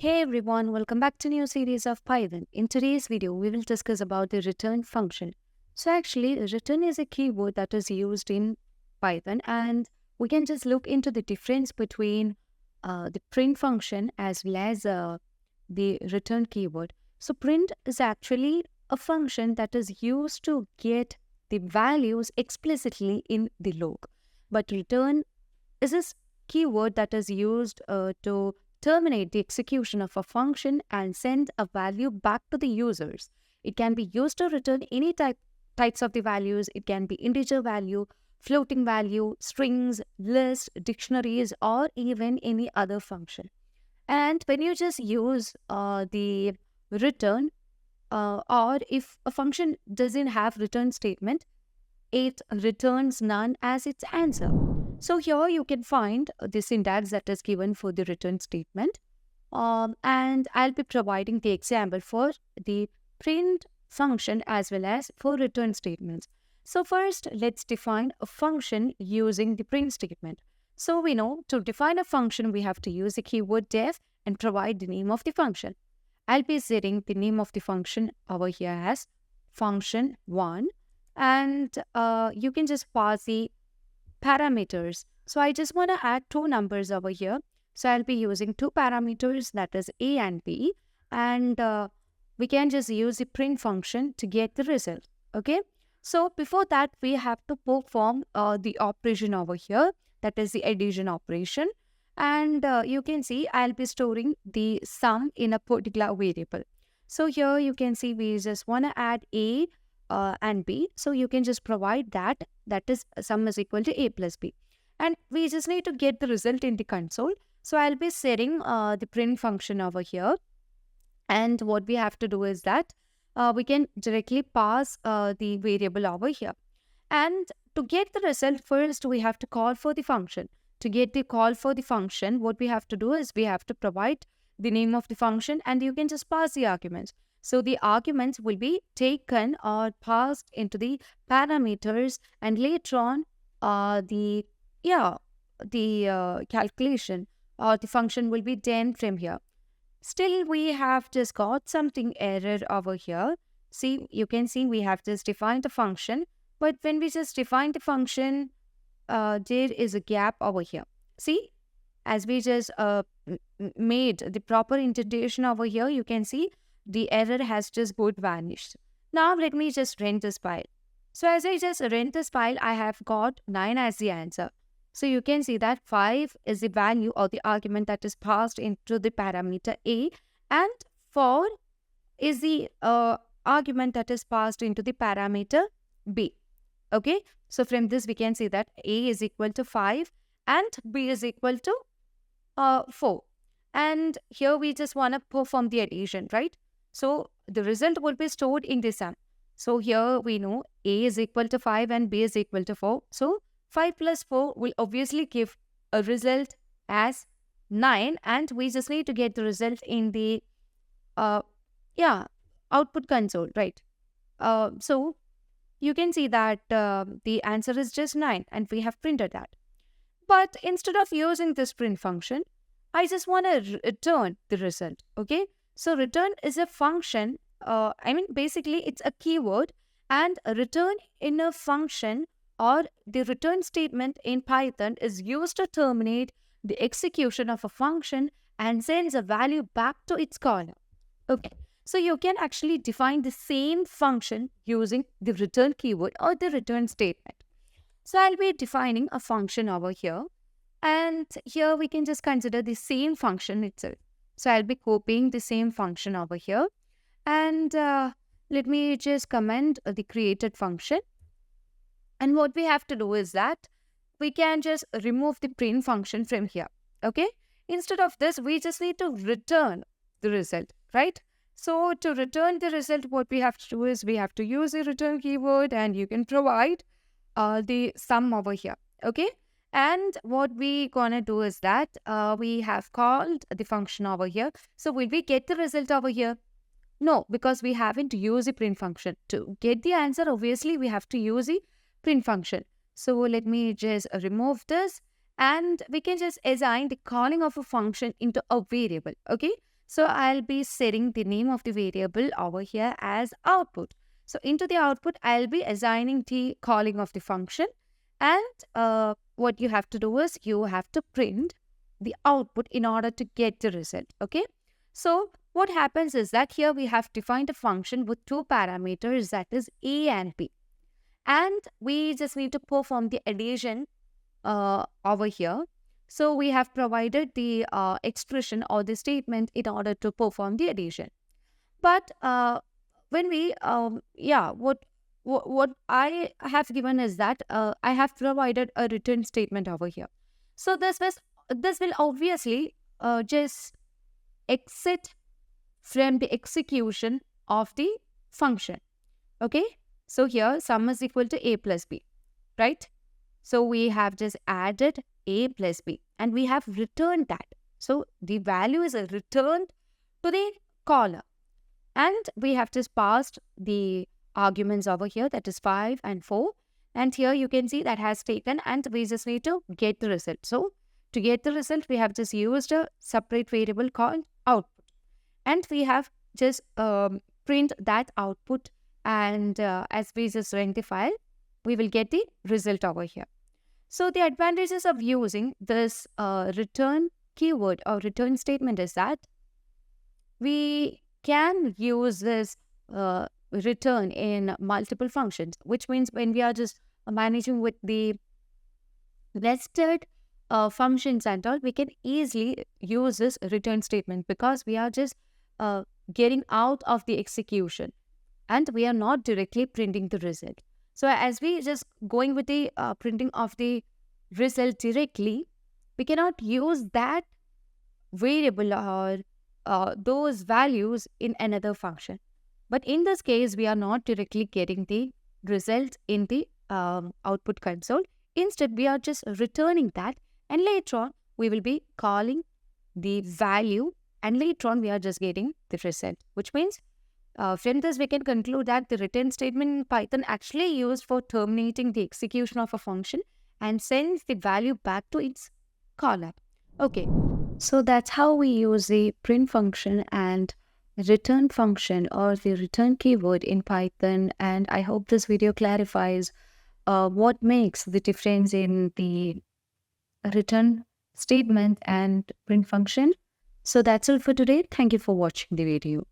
Hey everyone, welcome back to new series of Python. In today's video, we will discuss about the return function. So actually, return is a keyword that is used in Python, and we can just look into the difference between the print function as well as the return keyword. So print is actually a function that is used to get the values explicitly in the log, but return is a keyword that is used to terminate the execution of a function and send a value back to the users. It can be used to return any types of the values. It can be integer value, floating value, strings, list, dictionaries, or even any other function. And when you just use the return, or if a function doesn't have return statement, it returns none as its answer. So here you can find the syntax that is given for the return statement. And I'll be providing the example for the print function as well as for return statements. So first, let's define a function using the print statement. So we know to define a function, we have to use the keyword def and provide the name of the function. I'll be setting the name of the function over here as function1, and you can just pass the parameters. So I just want to add two numbers over here. So I'll be using two parameters, that is a and b, and we can just use the print function to get the result. Okay. So before that, we have to perform the operation over here, that is the addition operation. And you can see I'll be storing the sum in a particular variable. So here you can see we just want to add a and b. So you can just provide that is sum is equal to a plus b. And we just need to get the result in the console. So I'll be setting the print function over here. And what we have to do is that we can directly pass the variable over here. And to get the result, first we have to call for the function. To get the call for the function, what we have to do is we have to provide the name of the function, and you can just pass the arguments. So the arguments will be taken or passed into the parameters, and later on the calculation or the function will be done from here. Still, we have just got something error over here. See, you can see we have just defined the function, but when we just define the function, there is a gap over here. See, as we just made the proper indentation over here, you can see the error has just both vanished. Now let me just run this file. So as I just run this file, I have got 9 as the answer. So you can see that 5 is the value or the argument that is passed into the parameter a, and 4 is the argument that is passed into the parameter b. Okay, so from this we can see that a is equal to 5 and b is equal to 4. And here we just want to perform the addition, right? So the result will be stored in the sum. So here we know a is equal to 5 and b is equal to 4. So 5 plus 4 will obviously give a result as 9, and we just need to get the result in the output console, right? So you can see that the answer is just 9, and we have printed that. But instead of using this print function, I just want to return the result. Okay, so return is a function. Basically it's a keyword, and a return in a function or the return statement in Python is used to terminate the execution of a function and sends a value back to its caller. Okay, so you can actually define the same function using the return keyword or the return statement. So I'll be defining a function over here, and here we can just consider the same function itself. So I'll be copying the same function over here, and let me just comment the created function. And what we have to do is that we can just remove the print function from here. Okay, instead of this, we just need to return the result, right? So to return the result, what we have to do is we have to use the return keyword, and you can provide the sum over here. Okay, and what we gonna do is that we have called the function over here. So will we get the result over here? No, because we haven't used the print function. To get the answer, obviously we have to use the print function. So let me just remove this, and we can just assign the calling of a function into a variable. Okay, So I'll be setting the name of the variable over here as output. So into the output, I'll be assigning the calling of the function. And what you have to do is you have to print the output in order to get the result. Okay. So what happens is that here we have defined a function with two parameters, that is a and b. And we just need to perform the addition over here. So we have provided the expression or the statement in order to perform the addition. But when we, what I have given is that I have provided a return statement over here. So this will obviously just exit from the execution of the function. Okay. So here sum is equal to a plus b, right? So we have just added a plus b and we have returned that. So the value is returned to the caller. And we have just passed the arguments over here, that is 5 and 4. And here you can see that has taken, and we just need to get the result. So to get the result, we have just used a separate variable called output. And we have just print that output, and as we just run the file, we will get the result over here. So the advantages of using this return keyword or return statement is that we can use this return in multiple functions, which means when we are just managing with the nested functions and all, we can easily use this return statement because we are just getting out of the execution and we are not directly printing the result. So as we just going with the printing of the result directly, we cannot use that variable or those values in another function. But in this case, we are not directly getting the result in the output console. Instead, we are just returning that, and later on, we will be calling the value, and later on, we are just getting the result, which means from this, we can conclude that the return statement in Python actually used for terminating the execution of a function and sends the value back to its caller. Okay, so that's how we use the print function and return function or the return keyword in Python. And I hope this video clarifies what makes the difference in the return statement and print function. So that's all for today. Thank you for watching the video.